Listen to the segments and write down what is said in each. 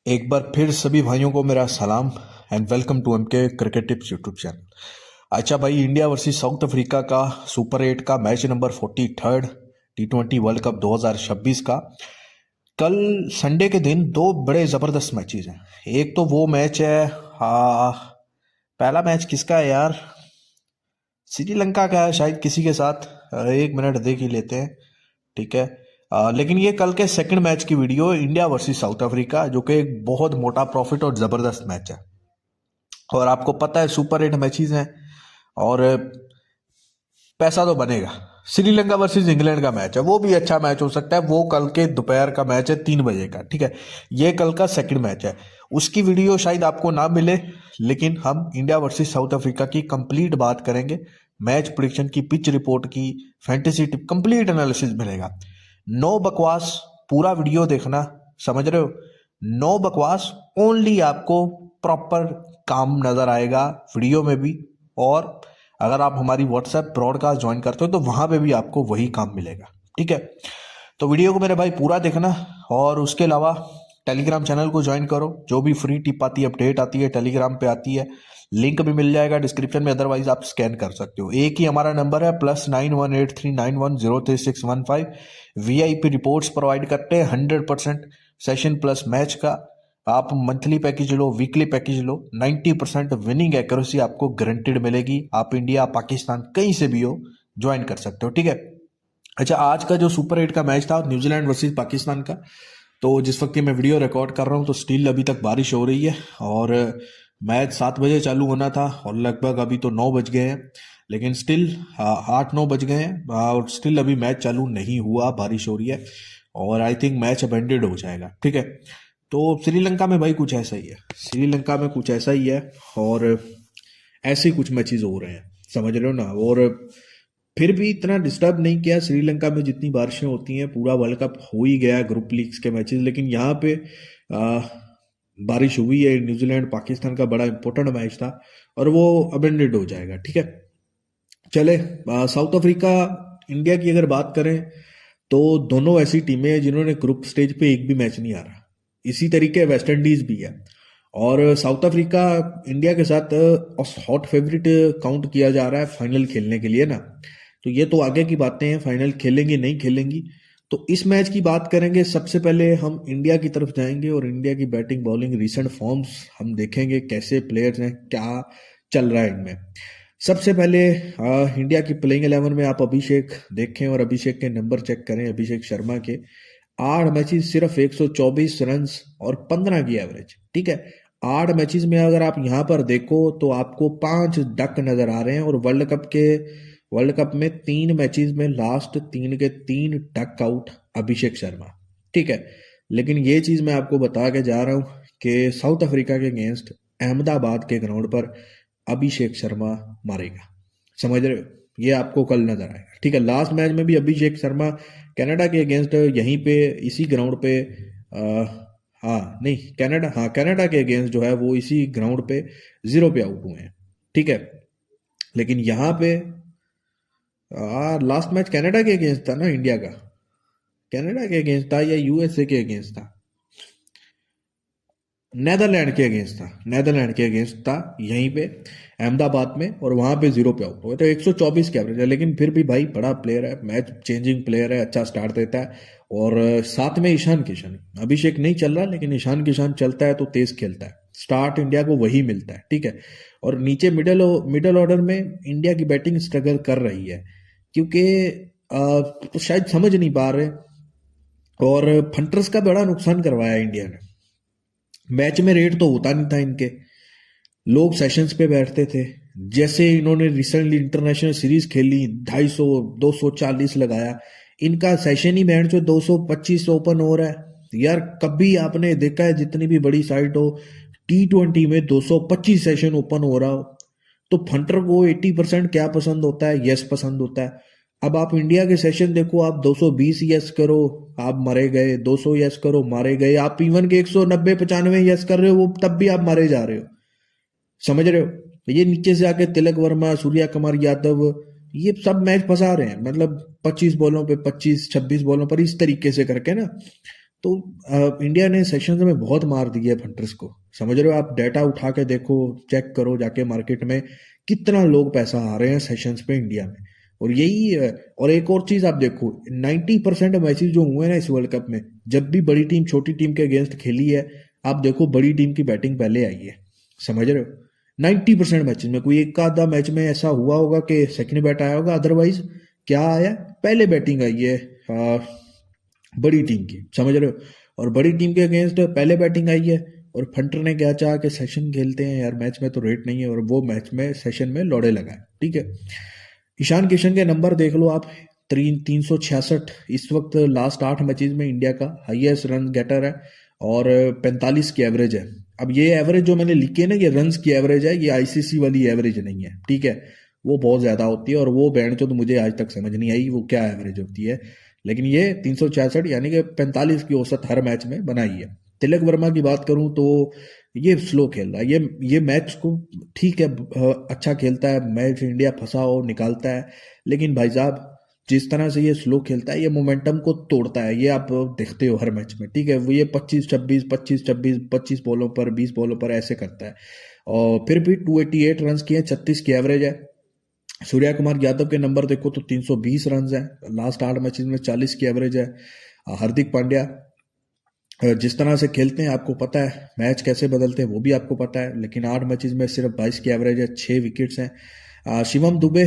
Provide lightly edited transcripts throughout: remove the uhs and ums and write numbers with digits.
एक बार फिर सभी भाइयों को मेरा सलाम and welcome to MK cricket tips YouTube channel. अच्छा भाई, इंडिया वर्सेस साउथ अफ्रीका का सुपर 8 का match number 43rd T20 world cup 2026 का कल संडे के दिन दो बड़े ज़बरदस्त मैचेस हैं। एक तो वो मैच है, पहला मैच किसका है यार? श्रीलंका का है शायद किसी के साथ। एक मिनट देख ही लेते हैं, ठीक है। लेकिन ये कल के सेकंड मैच की video, India versus South Africa, जो कि एक बहुत मोटा प्रॉफिट और ज़बरदस्त मैच है। और आपको पता है सुपर 8 मैचेस हैं और पैसा तो बनेगा। श्रीलंका वर्सेस इंग्लैंड का मैच है, वो भी अच्छा मैच हो सकता है। वो कल के दोपहर का मैच है 3 बजे का, ठीक है। ये कल का सेकंड मैच है, उसकी वीडियो शायद आपको ना मिले, लेकिन हम इंडिया वर्सेस साउथ अफ्रीका की कंप्लीट बात करेंगे। मैच प्रिडिक्शन की, पिच रिपोर्ट की, फैंटेसी टिप, कंप्लीट एनालिसिस मिलेगा। नो बकवास, पूरा वीडियो देखना, समझ रहे हो? नो बकवास, ओनली आपको प्रॉपर काम नजर आएगा वीडियो में भी। और अगर आप हमारी व्हाट्सएप ब्रॉडकास्ट ज्वाइन करते हो तो वहां पे भी आपको वही काम मिलेगा, ठीक है। तो वीडियो को मेरे भाई पूरा देखना, और उसके अलावा टेलीग्राम चैनल को ज्वाइन करो। जो भी फ्री टिप आती है, अपडेट आती है, टेलीग्राम पे आती है। लिंक भी मिल जाएगा डिस्क्रिप्शन में, अदरवाइज आप स्कैन कर सकते हो। एक ही हमारा नंबर है, +918391033615। वीआईपी रिपोर्ट्स प्रोवाइड करते हैं 100% सेशन प्लस मैच का। आप मंथली पैकेज लो, वीकली पैकेज लो, 90% विनिंग एक्यूरेसी आपको गारंटेड मिलेगी। आप इंडिया, पाकिस्तान, कहीं से भी हो, ज्वाइन कर सकते हो, ठीक है। अच्छा, आज का जो सुपर 8 का मैच था न्यूजीलैंड वर्सेस पाकिस्तान का, तो जिस वक्त ये मैं वीडियो रिकॉर्ड कर रहा हूँ तो स्टिल अभी तक बारिश हो रही है। और मैच 7 बजे चालू होना था और लगभग अभी तो 9 बज गए हैं, लेकिन स्टिल 8-9 बज गए हैं और स्टिल अभी मैच चालू नहीं हुआ, बारिश हो रही है। और आई थिंक मैच अबेंडेड हो जाएगा, ठीक है। तो श्रीलंका में भाई कुछ ऐसा ही है, श्रीलंका में कुछ ऐसा ही है। और ऐसे ही कुछ मैचेस हो रहे हैं, समझ रहे हो ना। और फिर भी इतना डिस्टर्ब नहीं किया श्रीलंका में जितनी बारिशें होती हैं। पूरा वर्ल्ड कप हो ही गया, ग्रुप लीग्स के मैचेस, लेकिन यहाँ पे आ, बारिश हुई है। न्यूजीलैंड पाकिस्तान का बड़ा इंपॉर्टेंट मैच था और वो अबेंडेड हो जाएगा, ठीक है। चले, साउथ अफ्रीका इंडिया की अगर बात करें तो दोनों ऐसी टीमें हैं जिन्होंने ग्रुप स्टेज पे एक भी मैच नहीं हारा। इसी तरीके वेस्ट इंडीज भी है। और साउथ अफ्रीका इंडिया के साथ हॉट फेवरेट काउंट किया जा रहा है फाइनल खेलने के लिए ना। तो ये तो आगे की बातें हैं, फाइनल खेलेंगे नहीं खेलेंगी। तो इस मैच की बात करेंगे। सबसे पहले हम इंडिया की तरफ जाएंगे और इंडिया की बैटिंग बॉलिंग रिसेंट फॉर्म्स हम देखेंगे, कैसे प्लेयर्स हैं, क्या चल रहा है इनमें। सबसे पहले इंडिया की प्लेइंग 11 में आप अभिषेक देखें और अभिषेक के नंबर चेक करें। अभिषेक शर्मा के 8 मैचेस, सिर्फ 124 रन और 15 की एवरेज, ठीक है। 8 मैचेस में अगर आप यहाँ पर देखो तो आपको 5 डक नजर आ रहे हैं। और वर्ल्ड कप में 3 मैचेस में लास्ट 3 के 3 डक आउट अभिषेक शर्मा, ठीक है। लेकिन ये चीज मैं आपको बता के जा रहा हूँ कि साउथ अफ्रीका के अगेंस्ट अहमदाबाद के ग्राउंड पर अभिषेक शर्मा मारेगा, समझ रहे हो? ये आपको कल नजर आएगा, ठीक है। लास्ट मैच में भी अभिषेक शर्मा कनाडा के अगेंस्ट यहीं पे इसी ग्राउंड पे, हाँ नहीं, कनाडा, हाँ कनाडा के अगेंस्ट जो है वो इसी ग्राउंड पे 0 पे आउट हुए हैं, ठीक है। लेकिन यहाँ पे लास्ट मैच कनाडा के अगेंस्ट था ना इंडिया का, कनाडा के अगेंस्ट था या यूएसए के अगेंस्ट था? नेदरलैंड के अगेंस्ट था, नेदरलैंड के अगेंस्ट था यहीं पे अहमदाबाद में, और वहां पे 0 पे आउट हुए। तो 124 के एवरेज है, लेकिन फिर भी भाई बड़ा प्लेयर है, मैच चेंजिंग प्लेयर है, अच्छा स्टार्ट देता है। और साथ में ईशान किशन, अभिषेक नहीं चल रहा लेकिन ईशान किशन चलता है तो तेज खेलता है। स्टार्ट इंडिया को वही मिलता है, ठीक है। और नीचे मिडल ऑर्डर में इंडिया की बैटिंग स्ट्रगल कर रही है, क्योंकि तो शायद समझ नहीं पा रहे। और फंटर्स का बड़ा नुकसान करवाया इंडिया ने। मैच में रेट तो होता नहीं था इनके, लोग सेशंस पे बैठते थे। जैसे इन्होंने रिसेंटली इंटरनेशनल सीरीज खेली, 250 240 लगाया, इनका सेशन ही बैंड जो 225 ओपन हो रहा है। यार कभी आपने देखा है जितनी भी बड़ी साइट हो, T20 में 225 सेशन ओपन हो रहा हो? तो फंटर को 80% क्या पसंद होता है? यस पसंद होता है। अब आप इंडिया के सेशन देखो, आप 220 यस करो आप मारे गए, 200 यस करो मारे गए, आप इवन के 190-95 यस कर रहे हो वो तब भी आप मारे जा रहे हो, समझ रहे हो? ये नीचे से आके तिलक वर्मा, सूर्या कुमार यादव, ये सब मैच फंसा रहे हैं, मतलब 25 बॉलों पे 25, 26 बॉलों पर इस तरीके से करके ना। तो इंडिया ने सेशंस में बहुत मार दिया है फंटर्स को, समझ रहे हो आप। डाटा उठा के देखो, चेक करो जाके मार्केट में कितना लोग पैसा आ रहे हैं सेशंस पे इंडिया में। और यही और एक और चीज आप देखो, 90% मैचेस जो हुए हैं ना इस वर्ल्ड कप में, जब भी बड़ी टीम छोटी टीम के अगेंस्ट खेली है, आप देखो बड़ी टीम की बैटिंग पहले आई है, समझ रहे हो। 90% मैचेस में कोई एक आधा मैच में ऐसा हुआ होगा कि सेकंड बैट आया होगा, अदरवाइज क्या आया, पहले बैटिंग आई है बड़ी टीम की, समझ रहे हो। और बड़ी टीम के अगेंस्ट पहले बैटिंग आई है, और फंटर ने क्या चाहा कि सेशन खेलते हैं यार, मैच में तो रेट नहीं है, और वो मैच में सेशन में लौड़े लगाए, ठीक है। ईशान किशन के नंबर देख लो आप, 366 इस वक्त लास्ट 8 मैचेस में इंडिया का हाईएस्ट रन गेटर है, और 45 की एवरेज है। अब ये एवरेज जो मैंने लिखी है ना, ये रन्स की एवरेज है, ये आईसीसी वाली एवरेज नहीं है, ठीक है। वो बहुत ज्यादा होती है, और वो बैंड तो मुझे आज तक समझ नहीं आई वो क्या एवरेज होती है। लेकिन ये 366 यानी कि 45 की औसत हर मैच में बनाई है। तिलक वर्मा की बात करूं तो ये स्लो खेल रहा है, ये मैच को ठीक है, अच्छा खेलता है, मैच इंडिया फंसा हो निकालता है, लेकिन भाई साहब जिस तरह से ये स्लो खेलता है, ये मोमेंटम को तोड़ता है, ये आप देखते हो हर मैच में, ठीक है। वो ये 25-26 बॉलों पर 20 बॉलों पर ऐसे करता है, और फिर भी 288 रन किए, 36 की एवरेज है। सूर्या कुमार यादव के नंबर देखो तो 320 रन है, लास्ट 8 मैचेस में 40 की एवरेज है। हार्दिक पांड्या जिस तरह से खेलते हैं आपको पता है, मैच कैसे बदलते हैं वो भी आपको पता है, लेकिन 8 मैचेस में सिर्फ 22 की एवरेज है, 6 विकेट्स हैं। शिवम दुबे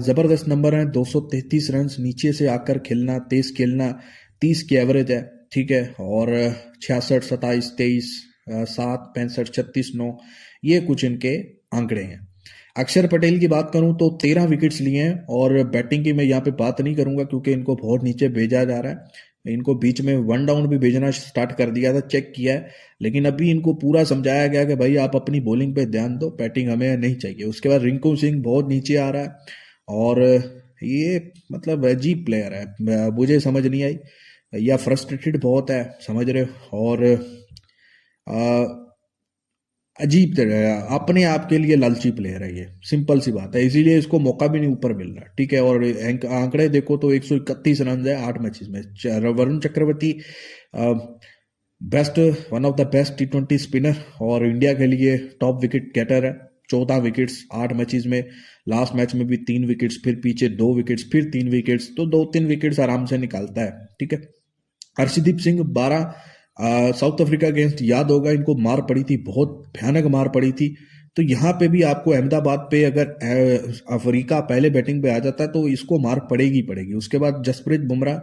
जबरदस्त नंबर है, 233 रन, नीचे से आकर खेलना, तेज खेलना, 30 की एवरेज है, ठीक है। और 66, 27, 23, 7, 65, 36, 9, ये कुछ इनके आंकड़े हैं। अक्षर पटेल की बात करूं तो 13 विकेट्स लिए हैं, और बैटिंग की मैं यहाँ पे बात नहीं करूंगा क्योंकि इनको बहुत नीचे भेजा जा रहा है। इनको बीच में वन डाउन भी भेजना स्टार्ट कर दिया था, चेक किया है, लेकिन अभी इनको पूरा समझाया गया कि भाई आप अपनी बॉलिंग पे ध्यान दो, बैटिंग हमें नहीं चाहिए। उसके बाद रिंकू सिंह बहुत नीचे आ रहा है, और ये मतलब अजीब प्लेयर है, मुझे समझ नहीं आई, या फ्रस्ट्रेटेड बहुत है, समझ रहे हो। और अजीब तरह है, अपने आप के लिए लालची प्लेयर है, ये सिंपल सी बात है, इसीलिए इसको मौका भी नहीं ऊपर मिल रहा, ठीक है। और आंकड़े देखो तो 131 रन है 8 मैचेस में। Varun Chakravarthy best, one of the best T20 spinner, और इंडिया के लिए टॉप विकेट गेटर है, 14 विकेट्स 8 मैचेस में। लास्ट मैच में भी 3 विकेट्स, फिर पीछे 2 विकेट्स, फिर 3 विकेट्स, तो 2-3 विकेट्स आराम से निकालता है, ठीक है। Harshdeep Singh 12, south Africa against याद होगा इनको मार पड़ी थी, बहुत भयानक मार पड़ी थी। तो यहाँ पे भी आपको अहमदाबाद पे अगर अफ्रीका पहले बैटिंग पे आ जाता है तो इसको मार पड़ेगी पड़ेगी। उसके बाद जसप्रीत बुमराह,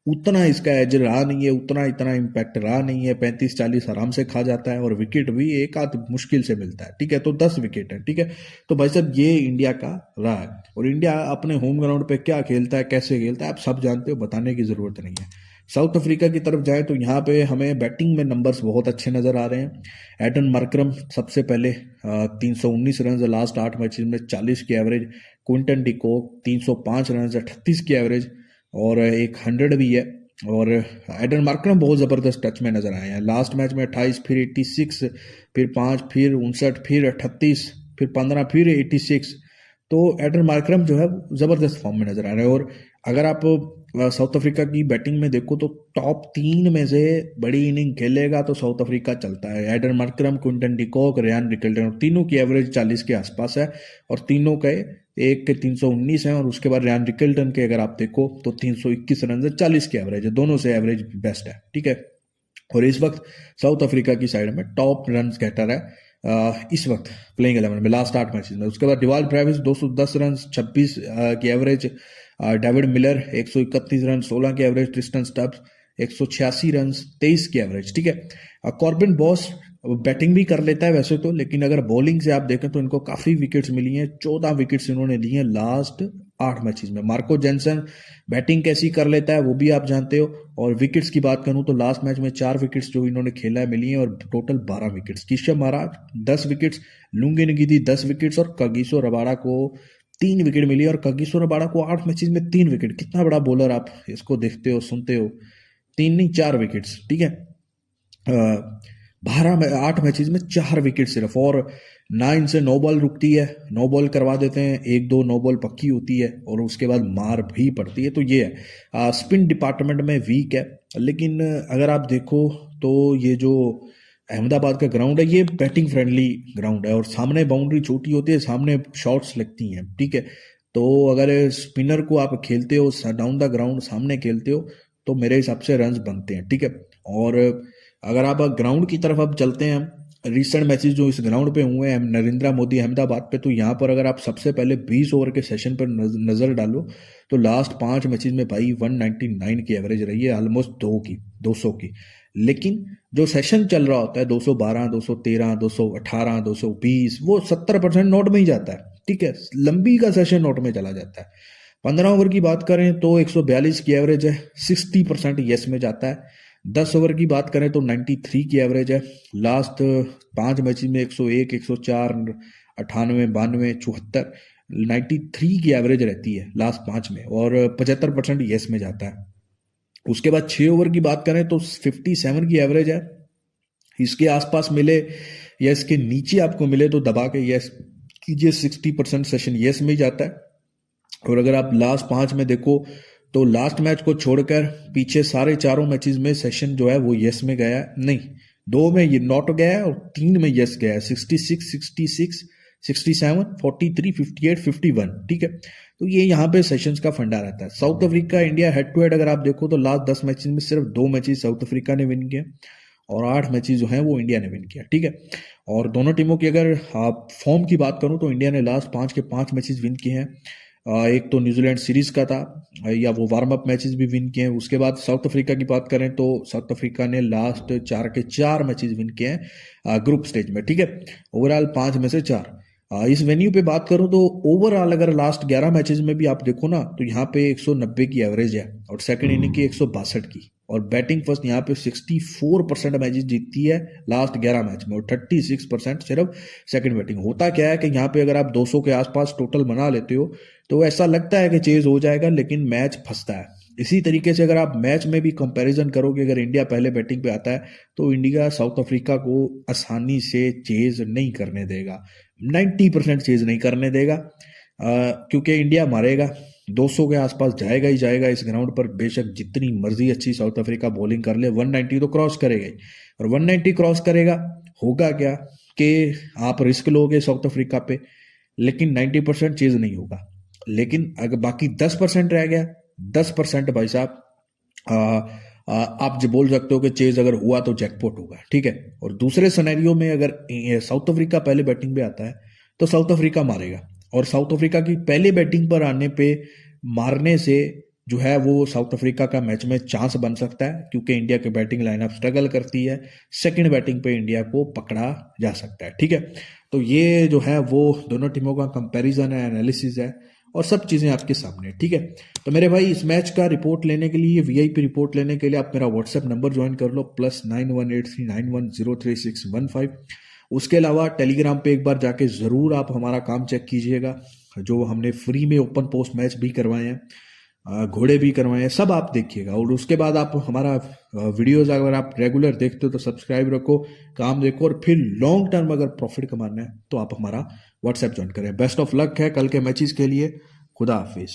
उतना इसका एज रहा नहीं है, उतना इतना इम्पैक्ट रहा नहीं है, 35-40 आराम से खा जाता है, और विकेट भी एक आध मुश्किल से मिलता है, ठीक है। तो 10 विकेट है, ठीक है। तो भाई साहब ये इंडिया का रहा है, और इंडिया अपने होम ग्राउंड पे क्या खेलता है, कैसे खेलता है, आप सब जानते हो, बताने की जरूरत नहीं है। साउथ अफ्रीका की तरफ जाए तो यहाँ पे हमें बैटिंग में नंबर्स बहुत अच्छे नजर आ रहे हैं। एडन मार्करम सबसे पहले 319 रन लास्ट 8 मैचेस में, 40 की एवरेज। क्विंटन डिकॉक 305 रन, 38 की एवरेज, और एक 100 भी है। और एडन मार्करम बहुत ज़बरदस्त टच में नजर आए हैं, लास्ट मैच में 28, फिर 86, फिर 5, फिर 59, फिर 38, फिर 15, फिर 86। तो एडन मार्करम जो है ज़बरदस्त फॉर्म में नजर आ रहे हैं। और अगर आप साउथ अफ्रीका की बैटिंग में देखो तो टॉप 3 में से बड़ी इनिंग खेलेगा तो साउथ अफ्रीका चलता है। Aiden Markram, Quinton de Kock, Ryan Rickelton, तीनों की एवरेज 40 के आसपास है, और तीनों के एक के 319 है, और उसके बाद रियान रिकल्टन के अगर आप देखो तो 321 रन, 40 की एवरेज है, दोनों से एवरेज बेस्ट है, ठीक है। और इस वक्त साउथ अफ्रीका की साइड में टॉप रन गेटर है इस वक्त प्लेइंग 11 में, लास्ट 8 मैचेस में। उसके बाद डिवाल ब्रेविस 210 रन, 26 की एवरेज। डेविड मिलर 131 रन, 16 की एवरेज। ट्रिस्टन स्टब्स 186 रन, 23 की एवरेज, ठीक है। कॉर्बिन बॉस बैटिंग भी कर लेता है वैसे तो, लेकिन अगर बॉलिंग से आप देखें तो इनको काफी विकेट्स मिली हैं, 14 विकेट्स इन्होंने लिए हैं लास्ट 8 मैचेस में। मार्को जेनसन बैटिंग कैसी कर लेता है वो भी आप जानते हो। और विकेट्स की बात करूं तो लास्ट मैच में 4 विकेट्स जो इन्होंने खेला है मिली हैं, और टोटल 12 विकेट्स। किशोर महाराज 10 विकेट्स, लुंगी निगिदी 10 विकेट्स, और कागिसो रबाडा को 3 विकेट मिली। और कागिसो रबाडा को 8 मैचेस में 3 विकेट, कितना बड़ा बॉलर आप इसको देखते हो, सुनते हो, 3 नहीं 4 विकेट्स, ठीक है। 8 मैचेस में 4 विकेट सिर्फ, और ना इनसे नो बॉल रुकती है, नो बॉल करवा देते हैं, 1-2 नो बॉल पक्की होती है और उसके बाद मार भी पड़ती है। तो ये है स्पिन डिपार्टमेंट में वीक है। लेकिन अगर आप देखो तो ये जो अहमदाबाद का ग्राउंड है ये बैटिंग फ्रेंडली ग्राउंड है, और सामने बाउंड्री छोटी होती है, सामने शॉट्स लगती हैं, ठीक है। तो अगर स्पिनर को आप खेलते हो डाउन द ग्राउंड, सामने खेलते हो, तो मेरे हिसाब से रन्स बनते हैं, ठीक है। और अगर आप ग्राउंड की तरफ अब चलते हैं, हम रिसेंट मैचेस जो इस ग्राउंड पे हुए हैं नरेंद्र मोदी अहमदाबाद पे, तो यहाँ पर अगर आप सबसे पहले 20 ओवर के सेशन पर नज़र डालो तो लास्ट 5 मैचेस में भाई 199 की एवरेज रही है, ऑलमोस्ट 200 की। लेकिन जो सेशन चल रहा होता है 212, 213, 218, 220, वो 70% नोट में ही जाता है, ठीक है। लंबी का सेशन नोट में चला जाता है। 15 ओवर की बात करें तो 142 की एवरेज है, 60% यस में जाता है। 10 ओवर की बात करें तो 93 की एवरेज है। लास्ट 5 मैचेस में 101, 104, 98, 92, 74, 93 की एवरेज रहती है लास्ट 5 में, और 75% यस में जाता है। उसके बाद 6 ओवर की बात करें तो 57 की एवरेज है। इसके आसपास मिले या इसके नीचे आपको मिले तो दबा के यस कीजिए, 60% सेशन यस में ही जाता है। और अगर आप लास्ट 5 में देखो तो लास्ट मैच को छोड़कर पीछे सारे चारों मैचेस में सेशन जो है वो यस में गया है, नहीं 2 में ये नॉट गया है और 3 में यस गया है, 66, 66, 67, 43, 58, 51, ठीक है। तो ये यहाँ पे सेशंस का फंडा रहता है। South Africa India head to head अगर आप देखो तो लास्ट 10 मैचेस में सिर्फ 2 मैचेस साउथ अफ्रीका ने विन किए और 8 मैचेस जो हैं वो इंडिया ने विन किया, ठीक है। और दोनों टीमों की अगर आप फॉर्म की बात करूं तो इंडिया ने लास्ट 5 के 5 मैचेस विन किए हैं। एक तो न्यूजीलैंड सीरीज का था, या वो वार्म अप मैचेस भी विन किए हैं। उसके बाद साउथ अफ्रीका की बात करें तो साउथ अफ्रीका ने लास्ट 4 के 4 मैचेस विन किए हैं ग्रुप स्टेज में, ठीक है। ओवरऑल 5 में से 4। इस वेन्यू पे बात करूं तो ओवरऑल अगर लास्ट 11 मैचेस में भी आप देखो ना तो यहाँ पे 190 की एवरेज है और सेकंड इनिंग की 162 की, और बैटिंग फर्स्ट यहाँ पे 64% मैचेस जीतती है लास्ट 11 मैच में, और 36% सिर्फ सेकंड बैटिंग। होता क्या है कि यहाँ पे अगर आप 200 के आसपास टोटल बना लेते हो तो ऐसा लगता है कि चेज हो जाएगा, लेकिन मैच फंसता है। इसी तरीके से अगर आप मैच में भी कंपैरिजन करोगे, अगर इंडिया पहले बैटिंग पे आता है तो इंडिया साउथ अफ्रीका को आसानी से चेज नहीं करने देगा, 90% चेज नहीं करने देगा, क्योंकि इंडिया मारेगा, 200 के आसपास जाएगा ही जाएगा इस ग्राउंड पर। बेशक जितनी मर्जी अच्छी साउथ अफ्रीका बॉलिंग कर ले, 190 तो क्रॉस करेगा ही, और 190 क्रॉस करेगा होगा क्या कि आप रिस्क लोगे साउथ अफ्रीका पे, लेकिन 90% चेज नहीं होगा। लेकिन अगर बाकी 10% रह गया, 10% भाई साहब आप जो बोल सकते हो कि चेज अगर हुआ तो जैकपॉट होगा, ठीक है। और दूसरे सिनेरियो में अगर साउथ अफ्रीका पहले बैटिंग पे आता है तो साउथ अफ्रीका मारेगा, और साउथ अफ्रीका की पहले बैटिंग पर आने पे मारने से जो है वो साउथ अफ्रीका का मैच में चांस बन सकता है, क्योंकि इंडिया की बैटिंग लाइनअप स्ट्रगल करती है, सेकंड बैटिंग पे इंडिया को पकड़ा जा सकता है, ठीक है। तो ये जो है वो दोनों टीमों का कंपैरिजन है, एनालिसिस है, और सब चीज़ें आपके सामने, ठीक है। तो मेरे भाई इस मैच का रिपोर्ट लेने के लिए, वीआईपी रिपोर्ट लेने के लिए आप मेरा व्हाट्सएप नंबर ज्वाइन कर लो, +9183910365। उसके अलावा टेलीग्राम पे एक बार जाके ज़रूर आप हमारा काम चेक कीजिएगा, जो हमने फ्री में ओपन पोस्ट मैच भी करवाए हैं, घोड़े भी करवाए हैं, सब आप देखिएगा। और उसके बाद आप हमारा वीडियोस अगर आप रेगुलर देखते हो तो सब्सक्राइब रखो, काम देखो, और फिर लॉन्ग टर्म अगर प्रॉफिट कमाना है तो आप हमारा व्हाट्सएप ज्वाइन करें। बेस्ट ऑफ लक है कल के मैचेस के लिए। खुदा हाफिज़।